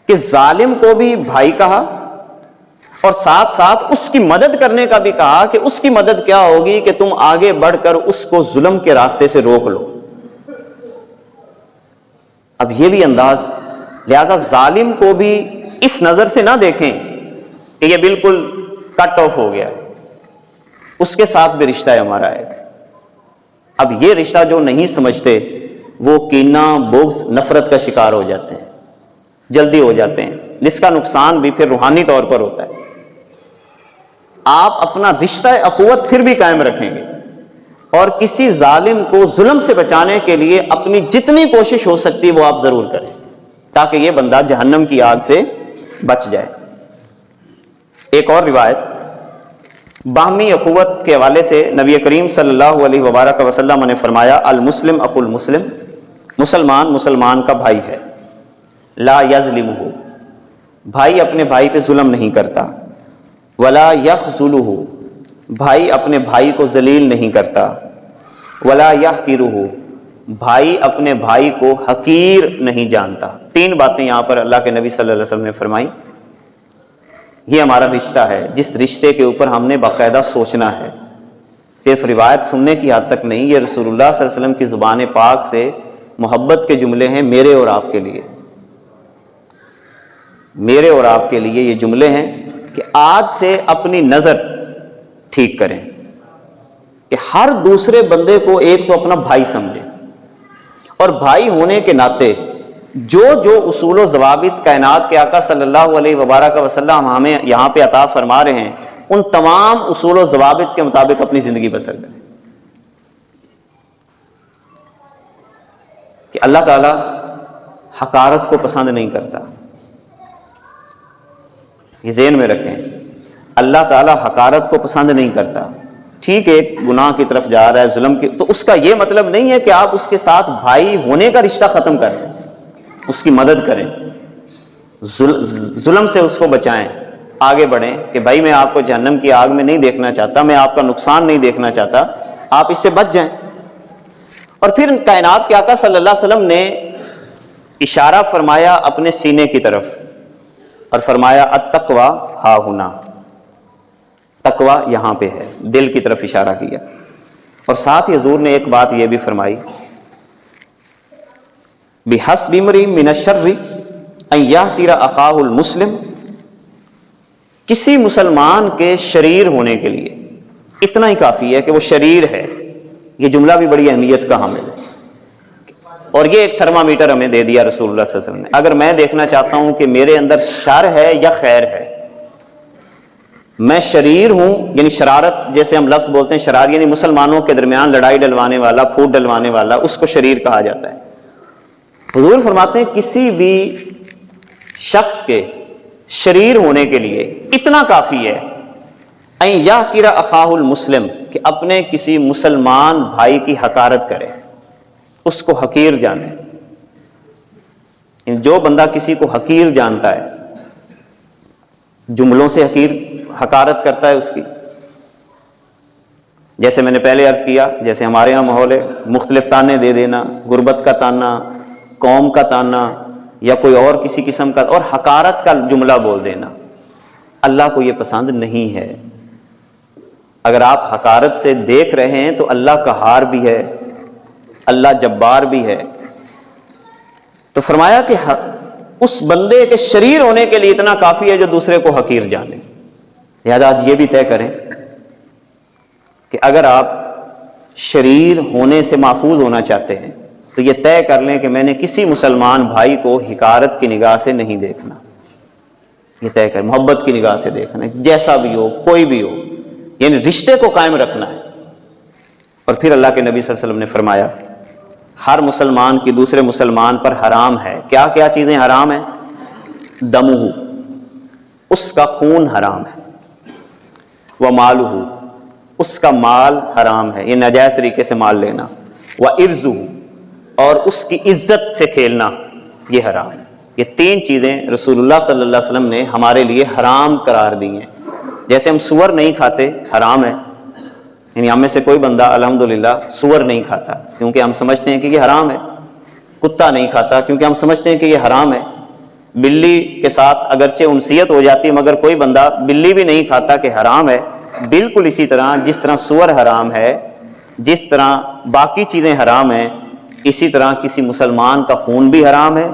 A: کہ ظالم کو بھی بھائی کہا اور ساتھ ساتھ اس کی مدد کرنے کا بھی کہا کہ اس کی مدد کیا ہوگی کہ تم آگے بڑھ کر اس کو ظلم کے راستے سے روک لو۔ اب یہ بھی انداز، لہذا ظالم کو بھی اس نظر سے نہ دیکھیں کہ یہ بالکل کٹ آف ہو گیا، اس کے ساتھ بھی رشتہ ہے ہمارا ہے۔ اب یہ رشتہ جو نہیں سمجھتے وہ کینہ، بغض، نفرت کا شکار ہو جاتے ہیں، جلدی ہو جاتے ہیں، جس کا نقصان بھی پھر روحانی طور پر ہوتا ہے۔ آپ اپنا رشتہ اخوت پھر بھی قائم رکھیں گے اور کسی ظالم کو ظلم سے بچانے کے لیے اپنی جتنی کوشش ہو سکتی ہے وہ آپ ضرور کریں تاکہ یہ بندہ جہنم کی آگ سے بچ جائے۔ ایک اور روایت باہمی اخوت کے حوالے سے نبی کریم صلی اللہ علیہ وبارک وسلم نے فرمایا المسلم اخو المسلم، مسلمان مسلمان کا بھائی ہے، لا یظلمہ، بھائی اپنے بھائی پہ ظلم نہیں کرتا، ولا یخذلہ، بھائی اپنے بھائی کو ذلیل نہیں کرتا، ولا یحقرہ، بھائی اپنے بھائی کو حقیر نہیں جانتا۔ تین باتیں یہاں پر اللہ کے نبی صلی اللہ علیہ وسلم نے فرمائی۔ یہ ہمارا رشتہ ہے جس رشتے کے اوپر ہم نے باقاعدہ سوچنا ہے، صرف روایت سننے کی حد تک نہیں، یہ رسول اللہ صلی اللہ علیہ وسلم کی زبان پاک سے محبت کے جملے ہیں میرے اور آپ کے لیے، میرے اور آپ کے لیے یہ جملے ہیں کہ آج سے اپنی نظر ٹھیک کریں کہ ہر دوسرے بندے کو ایک تو اپنا بھائی سمجھیں، اور بھائی ہونے کے ناطے جو جو اصول و ضوابط کائنات کے آقا صلی اللہ علیہ وبارک وسلم ہمیں یہاں پہ عطا فرما رہے ہیں ان تمام اصول و ضوابط کے مطابق اپنی زندگی بسر کریں کہ اللہ تعالی حقارت کو پسند نہیں کرتا۔ یہ ذہن میں رکھیں، اللہ تعالی حقارت کو پسند نہیں کرتا۔ ٹھیک ہے ایک گناہ کی طرف جا رہا ہے، ظلم کی، تو اس کا یہ مطلب نہیں ہے کہ آپ اس کے ساتھ بھائی ہونے کا رشتہ ختم کر دیں، اس کی مدد کریں، ظلم سے اس کو بچائیں، آگے بڑھیں کہ بھائی میں آپ کو جہنم کی آگ میں نہیں دیکھنا چاہتا، میں آپ کا نقصان نہیں دیکھنا چاہتا، آپ اس سے بچ جائیں۔ اور پھر کائنات کے آقا صلی اللہ علیہ وسلم نے اشارہ فرمایا اپنے سینے کی طرف اور فرمایا التقوی ہا ہنا، تقوی یہاں پہ ہے، دل کی طرف اشارہ کیا۔ اور ساتھ ہی حضور نے ایک بات یہ بھی فرمائی بِحَسْبِ امْرِئٍ مِّنَ الشَّرِّ أَن يَحْقِرَ أَخَاهُ الْمُسْلِمَ، کسی مسلمان کے شریر ہونے کے لیے اتنا ہی کافی ہے کہ وہ شریر ہے۔ یہ جملہ بھی بڑی اہمیت کا حامل ہے، اور یہ ایک تھرمامیٹر ہمیں دے دیا رسول اللہ صلی اللہ علیہ وسلم نے۔ اگر میں دیکھنا چاہتا ہوں کہ میرے اندر شر ہے یا خیر ہے، میں شریر ہوں، یعنی شرارت، جیسے ہم لفظ بولتے ہیں شرار، یعنی مسلمانوں کے درمیان لڑائی ڈلوانے والا، پھوٹ ڈلوانے والا، اس کو شریر کہا جاتا ہے۔ حضور فرماتے ہیں کسی بھی شخص کے شریر ہونے کے لیے اتنا کافی ہے ان یحقر اخاہ المسلم، کہ اپنے کسی مسلمان بھائی کی حقارت کرے، اس کو حقیر جانے۔ جو بندہ کسی کو حقیر جانتا ہے، جملوں سے حقارت کرتا ہے اس کی، جیسے میں نے پہلے عرض کیا، جیسے ہمارے یہاں ماحول ہے، مختلف تانے دے دینا، غربت کا تانا، قوم کا تانا، یا کوئی اور کسی قسم کا، اور حقارت کا جملہ بول دینا، اللہ کو یہ پسند نہیں ہے۔ اگر آپ حقارت سے دیکھ رہے ہیں تو اللہ قہار بھی ہے، اللہ جبار بھی ہے۔ تو فرمایا کہ اس بندے کے شریر ہونے کے لیے اتنا کافی ہے جو دوسرے کو حقیر جانے۔ لہذا آج یہ بھی طے کریں کہ اگر آپ شریر ہونے سے محفوظ ہونا چاہتے ہیں تو یہ طے کر لیں کہ میں نے کسی مسلمان بھائی کو حقارت کی نگاہ سے نہیں دیکھنا، یہ طے کر، محبت کی نگاہ سے دیکھنا ہے، جیسا بھی ہو کوئی بھی ہو، یعنی رشتے کو قائم رکھنا ہے۔ اور پھر اللہ کے نبی صلی اللہ علیہ وسلم نے فرمایا ہر مسلمان کی دوسرے مسلمان پر حرام ہے، کیا کیا چیزیں حرام ہیں؟ دمہ، اس کا خون حرام ہے، ومالہ، اس کا مال حرام ہے، یہ ناجائز طریقے سے مال لینا، وعرضہ، اور اس کی عزت سے کھیلنا، یہ حرام ہے۔ یہ تین چیزیں رسول اللہ صلی اللہ علیہ وسلم نے ہمارے لیے حرام قرار دی ہیں۔ جیسے ہم سور نہیں کھاتے، حرام ہے، یعنی ہم میں سے کوئی بندہ الحمدللہ سور نہیں کھاتا کیونکہ ہم سمجھتے ہیں کہ یہ حرام ہے، کتا نہیں کھاتا کیونکہ ہم سمجھتے ہیں کہ یہ حرام ہے، بلی کے ساتھ اگرچہ انسیت ہو جاتی ہے مگر کوئی بندہ بلی بھی نہیں کھاتا کہ حرام ہے۔ بالکل اسی طرح جس طرح سور حرام ہے، جس طرح باقی چیزیں حرام ہیں، اسی طرح کسی مسلمان کا خون بھی حرام ہے،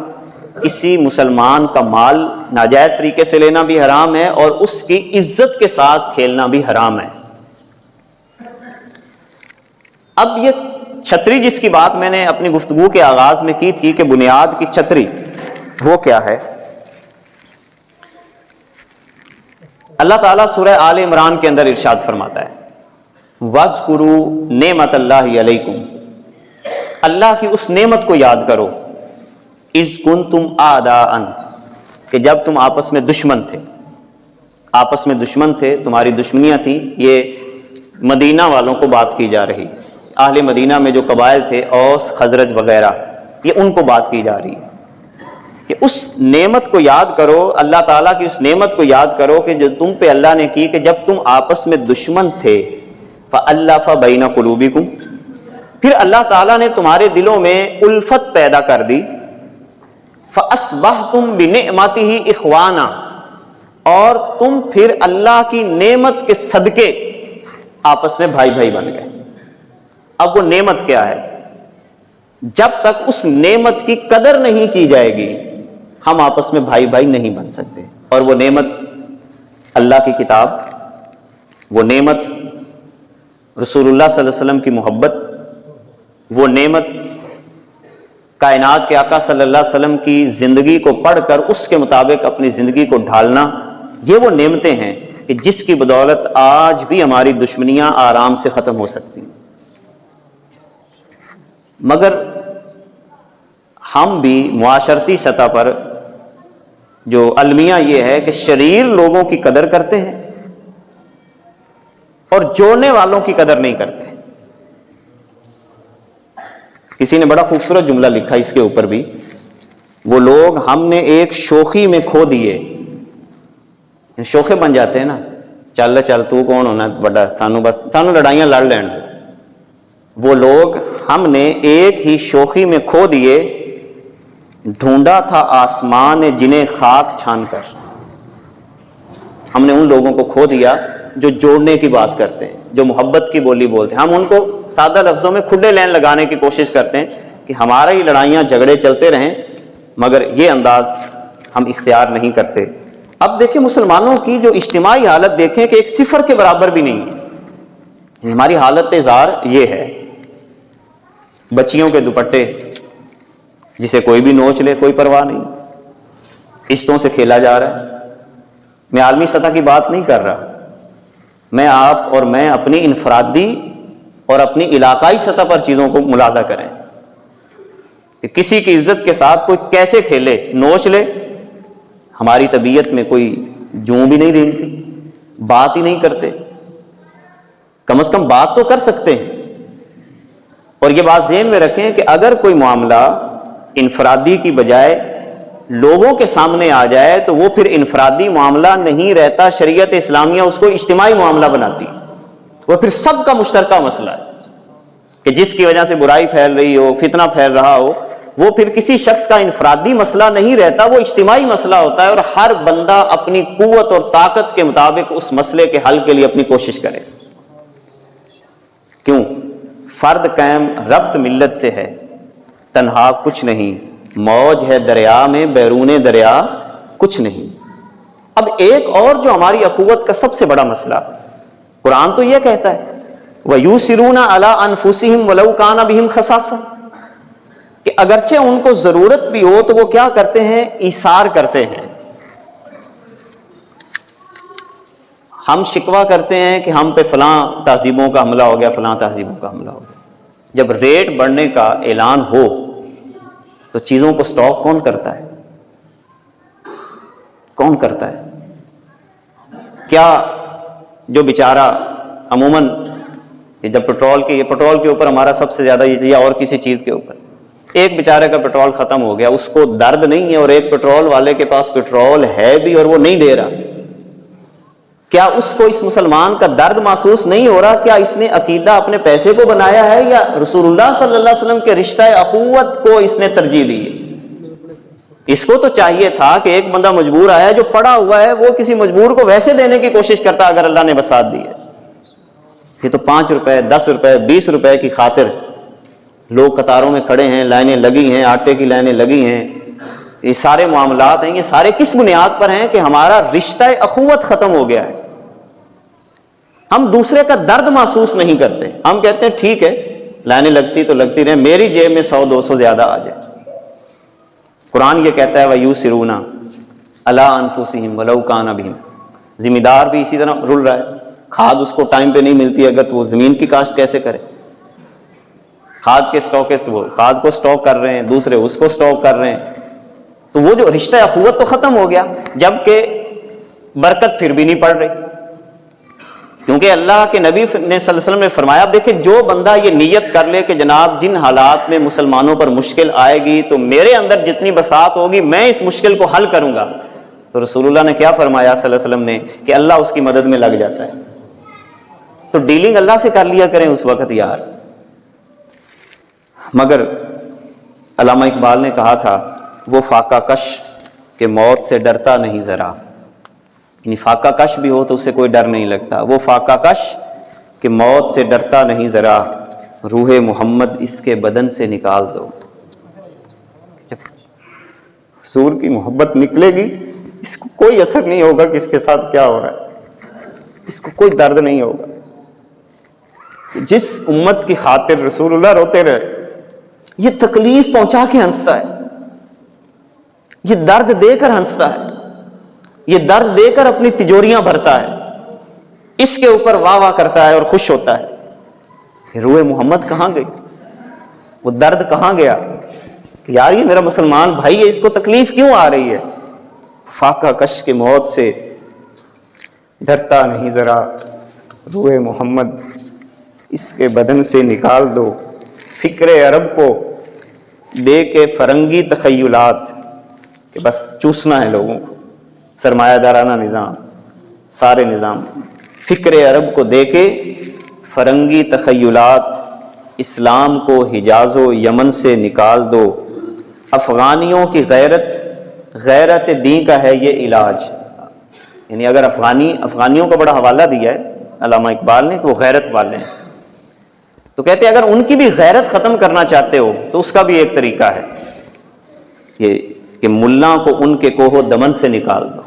A: کسی مسلمان کا مال ناجائز طریقے سے لینا بھی حرام ہے، اور اس کی عزت کے ساتھ کھیلنا بھی حرام ہے۔ اب یہ چھتری جس کی بات میں نے اپنی گفتگو کے آغاز میں کی تھی کہ بنیاد کی چھتری وہ کیا ہے؟ اللہ تعالیٰ سورہ آل عمران کے اندر ارشاد فرماتا ہے وَاذْكُرُوا نعمت اللہ علیکم، اللہ کی اس نعمت کو یاد کرو، اذ کنتم اعداء، کہ جب تم آپس میں دشمن تھے، آپس میں دشمن تھے، تمہاری دشمنیاں تھیں۔ یہ مدینہ والوں کو بات کی جا رہی، اہل مدینہ میں جو قبائل تھے اوس خزرج وغیرہ، یہ ان کو بات کی جا رہی ہے کہ اس نعمت کو یاد کرو، اللہ تعالیٰ کی اس نعمت کو یاد کرو کہ جو تم پہ اللہ نے کی، کہ جب تم آپس میں دشمن تھے، فَأَلَّفَ بَيْنَ قُلُوبِكُمْ، پھر اللہ تعالیٰ نے تمہارے دلوں میں الفت پیدا کر دی، فَأَصْبَحْتُمْ بِنِعْمَتِهِ إِخْوَانًا، اور تم پھر اللہ کی نعمت کے صدقے آپس میں بھائی بھائی بن گئے۔ اب وہ نعمت کیا ہے؟ جب تک اس نعمت کی قدر نہیں کی جائے گی ہم آپس میں بھائی بھائی نہیں بن سکتے۔ اور وہ نعمت اللہ کی کتاب، وہ نعمت رسول اللہ صلی اللہ علیہ وسلم کی محبت، وہ نعمت کائنات کے آقا صلی اللہ علیہ وسلم کی زندگی کو پڑھ کر اس کے مطابق اپنی زندگی کو ڈھالنا، یہ وہ نعمتیں ہیں کہ جس کی بدولت آج بھی ہماری دشمنیاں آرام سے ختم ہو سکتی ہیں۔ مگر ہم بھی معاشرتی سطح پر جو المیہ یہ ہے کہ شریر لوگوں کی قدر کرتے ہیں اور جوڑنے والوں کی قدر نہیں کرتے۔ کسی نے بڑا خوبصورت جملہ لکھا اس کے اوپر بھی، وہ لوگ ہم نے ایک شوخی میں کھو دیے، شوخے بن جاتے ہیں نا، چل چل تو کون ہونا بڑا، سانو لڑائیاں لڑ لین، وہ لوگ ہم نے ایک ہی شوخی میں کھو دیے، ڈھونڈا تھا آسمان جنہیں خاک چھان کر۔ ہم نے ان لوگوں کو کھو دیا جو جوڑنے کی بات کرتے ہیں، جو محبت کی بولی بولتے ہیں۔ ہم ان کو سادہ لفظوں میں کھڈے لین لگانے کی کوشش کرتے ہیں کہ ہمارا ہی لڑائیاں جھگڑے چلتے رہیں، مگر یہ انداز ہم اختیار نہیں کرتے۔ اب دیکھیں مسلمانوں کی جو اجتماعی حالت دیکھیں کہ ایک صفر کے برابر بھی نہیں ہے۔ ہماری حالت زار یہ ہے، بچیوں کے دوپٹے جسے کوئی بھی نوچ لے کوئی پرواہ نہیں، رشتوں سے کھیلا جا رہا ہے۔ میں عالمی سطح کی بات نہیں کر رہا، میں آپ اور میں اپنی انفرادی اور اپنی علاقائی سطح پر چیزوں کو ملاحظہ کریں کہ کسی کی عزت کے ساتھ کوئی کیسے کھیلے، نوچ لے۔ ہماری طبیعت میں کوئی جوں بھی نہیں رینگتی، بات ہی نہیں کرتے، کم از کم بات تو کر سکتے ہیں۔ اور یہ بات ذہن میں رکھیں کہ اگر کوئی معاملہ انفرادی کی بجائے لوگوں کے سامنے آ جائے تو وہ پھر انفرادی معاملہ نہیں رہتا، شریعت اسلامیہ اس کو اجتماعی معاملہ بناتی، وہ پھر سب کا مشترکہ مسئلہ ہے کہ جس کی وجہ سے برائی پھیل رہی ہو، فتنہ پھیل رہا ہو، وہ پھر کسی شخص کا انفرادی مسئلہ نہیں رہتا، وہ اجتماعی مسئلہ ہوتا ہے، اور ہر بندہ اپنی قوت اور طاقت کے مطابق اس مسئلے کے حل کے لیے اپنی کوشش کرے۔ کیوں؟ فرد قائم ربط ملت سے ہے، تنہا کچھ نہیں، موج ہے دریا میں بیرون دریا کچھ نہیں۔ اب ایک اور جو ہماری اخوت کا سب سے بڑا مسئلہ، قرآن تو یہ کہتا ہے وَيُؤْثِرُونَ عَلَىٰ أَنفُسِهِمْ وَلَوْ كَانَ بِهِمْ خَصَاصَةٌ، کہ اگرچہ ان کو ضرورت بھی ہو تو وہ کیا کرتے ہیں؟ ایثار کرتے ہیں۔ ہم شکوہ کرتے ہیں کہ ہم پہ فلاں تہذیبوں کا حملہ ہو گیا، فلاں تہذیبوں کا حملہ ہو گیا۔ جب ریٹ بڑھنے کا اعلان ہو تو چیزوں کو سٹاک کون کرتا ہے؟ کون کرتا ہے؟ کیا جو بیچارہ عموماً جب پیٹرول کے اوپر ہمارا سب سے زیادہ یہ یا اور کسی چیز کے اوپر، ایک بیچارے کا پیٹرول ختم ہو گیا، اس کو درد نہیں ہے، اور ایک پیٹرول والے کے پاس پیٹرول ہے بھی اور وہ نہیں دے رہا، کیا اس کو اس مسلمان کا درد محسوس نہیں ہو رہا؟ کیا اس نے عقیدہ اپنے پیسے کو بنایا ہے یا رسول اللہ صلی اللہ علیہ وسلم کے رشتہ اخوت کو اس نے ترجیح دی ہے؟ اس کو تو چاہیے تھا کہ ایک بندہ مجبور آیا جو پڑا ہوا ہے، وہ کسی مجبور کو ویسے دینے کی کوشش کرتا اگر اللہ نے بساط دی ہے۔ یہ تو 5 روپے 10 روپے 20 روپے کی خاطر لوگ قطاروں میں کھڑے ہیں، لائنیں لگی ہیں، آٹے کی لائنیں لگی ہیں، یہ سارے معاملات ہیں، یہ سارے کس بنیاد پر ہیں کہ ہمارا رشتہ اخوت ختم ہو گیا ہے۔ ہم دوسرے کا درد محسوس نہیں کرتے، ہم کہتے ہیں ٹھیک ہے لائنیں لگتی تو لگتی رہیں، میری جیب میں 100-200 زیادہ آ جائے۔ قرآن یہ کہتا ہے وَيُوسِرُونَ عَلَىٰ أَنفُسِهِمْ وَلَوْ كَانَ بِهِمْ، ذمہ دار بھی اسی طرح رل رہا ہے، کھاد اس کو ٹائم پہ نہیں ملتی، اگر تو وہ زمین کی کاشت کیسے کرے؟ کھاد کے سٹاکسٹ وہ کھاد کو سٹاک کر رہے ہیں، دوسرے اس کو سٹاک کر رہے ہیں، تو وہ جو رشتہ اخوت تو ختم ہو گیا، جبکہ برکت پھر بھی نہیں پڑ رہی، کیونکہ اللہ کے نبی نے صلی اللہ علیہ وسلم نے فرمایا، اب دیکھیں جو بندہ یہ نیت کر لے کہ جناب جن حالات میں مسلمانوں پر مشکل آئے گی تو میرے اندر جتنی بساط ہوگی میں اس مشکل کو حل کروں گا، تو رسول اللہ نے کیا فرمایا صلی اللہ علیہ وسلم نے کہ اللہ اس کی مدد میں لگ جاتا ہے۔ تو ڈیلنگ اللہ سے کر لیا کریں اس وقت یار۔ مگر علامہ اقبال نے کہا تھا وہ فاقہ کش کہ موت سے ڈرتا نہیں ذرا، یعنی فاقہ کش بھی ہو تو اسے کوئی ڈر نہیں لگتا، وہ فاقہ کش کہ موت سے ڈرتا نہیں ذرا، روح محمد اس کے بدن سے نکال دو۔ جب حضور کی محبت نکلے گی اس کو کوئی اثر نہیں ہوگا کہ اس کے ساتھ کیا ہو رہا ہے، اس کو کوئی درد نہیں ہوگا۔ جس امت کی خاطر رسول اللہ روتے رہے، یہ تکلیف پہنچا کے ہنستا ہے، یہ درد دے کر ہنستا ہے، یہ درد دے کر اپنی تجوریاں بھرتا ہے، اس کے اوپر واہ واہ کرتا ہے اور خوش ہوتا ہے۔ کہ روح محمد کہاں گئی؟ وہ درد کہاں گیا کہ یار یہ میرا مسلمان بھائی ہے، اس کو تکلیف کیوں آ رہی ہے؟ فاقہ کش کے موت سے ڈرتا نہیں ذرا، روح محمد اس کے بدن سے نکال دو، فکر عرب کو دے کے فرنگی تخیلات، کہ بس چوسنا ہے لوگوں کو، سرمایہ دارانہ نظام، سارے نظام، فکر عرب کو دے کے فرنگی تخیلات، اسلام کو حجاز و یمن سے نکال دو، افغانیوں کی غیرت دین کا ہے یہ علاج۔ یعنی اگر افغانیوں کا بڑا حوالہ دیا ہے علامہ اقبال نے کہ وہ غیرت والے ہیں، تو کہتے ہیں اگر ان کی بھی غیرت ختم کرنا چاہتے ہو تو اس کا بھی ایک طریقہ ہے یہ کہ ملا کو ان کے کوہ دمن سے نکال دو،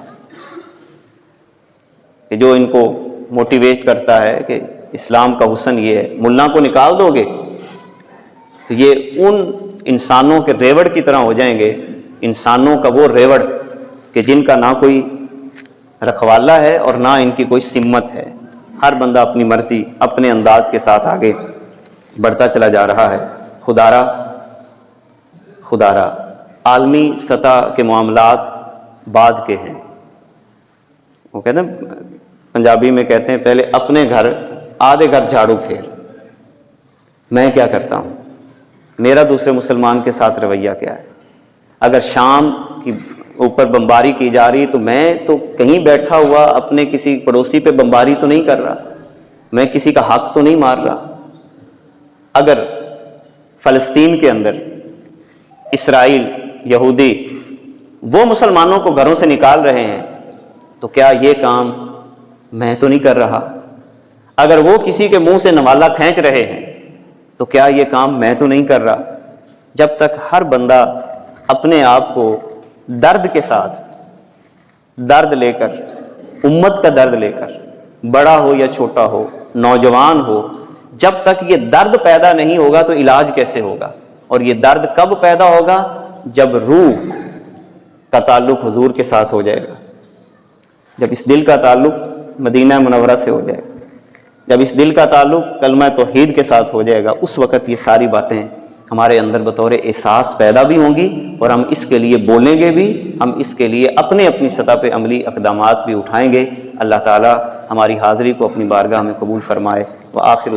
A: کہ جو ان کو موٹیویٹ کرتا ہے کہ اسلام کا حسن یہ ہے، ملا کو نکال دو گے تو یہ ان انسانوں کے ریوڑ کی طرح ہو جائیں گے، انسانوں کا وہ ریوڑ کہ جن کا نہ کوئی رکھوالا ہے اور نہ ان کی کوئی سمت ہے، ہر بندہ اپنی مرضی اپنے انداز کے ساتھ آگے بڑھتا چلا جا رہا ہے۔ خدارا عالمی سطح کے معاملات بعد کے ہیں، وہ کہتے ہیں پنجابی میں کہتے ہیں پہلے اپنے گھر آدھے گھر جھاڑو پھیر، میں کیا کرتا ہوں، میرا دوسرے مسلمان کے ساتھ رویہ کیا ہے؟ اگر شام کی اوپر بمباری کی جا رہی تو میں تو کہیں بیٹھا ہوا اپنے کسی پڑوسی پہ بمباری تو نہیں کر رہا، میں کسی کا حق تو نہیں مار رہا۔ اگر فلسطین کے اندر اسرائیل یہودی وہ مسلمانوں کو گھروں سے نکال رہے ہیں تو کیا یہ کام میں تو نہیں کر رہا؟ اگر وہ کسی کے منہ سے نوالا کھینچ رہے ہیں تو کیا یہ کام میں تو نہیں کر رہا؟ جب تک ہر بندہ اپنے آپ کو درد کے ساتھ درد لے کر، امت کا درد لے کر، بڑا ہو یا چھوٹا ہو، نوجوان ہو، جب تک یہ درد پیدا نہیں ہوگا تو علاج کیسے ہوگا؟ اور یہ درد کب پیدا ہوگا؟ جب روح کا تعلق حضور کے ساتھ ہو جائے گا، جب اس دل کا تعلق مدینہ منورہ سے ہو جائے گا، جب اس دل کا تعلق کلمہ توحید کے ساتھ ہو جائے گا، اس وقت یہ ساری باتیں ہمارے اندر بطور احساس پیدا بھی ہوں گی، اور ہم اس کے لیے بولیں گے بھی، ہم اس کے لیے اپنی سطح پہ عملی اقدامات بھی اٹھائیں گے۔ اللہ تعالی ہماری حاضری کو اپنی بارگاہ میں قبول فرمائے۔ وآخر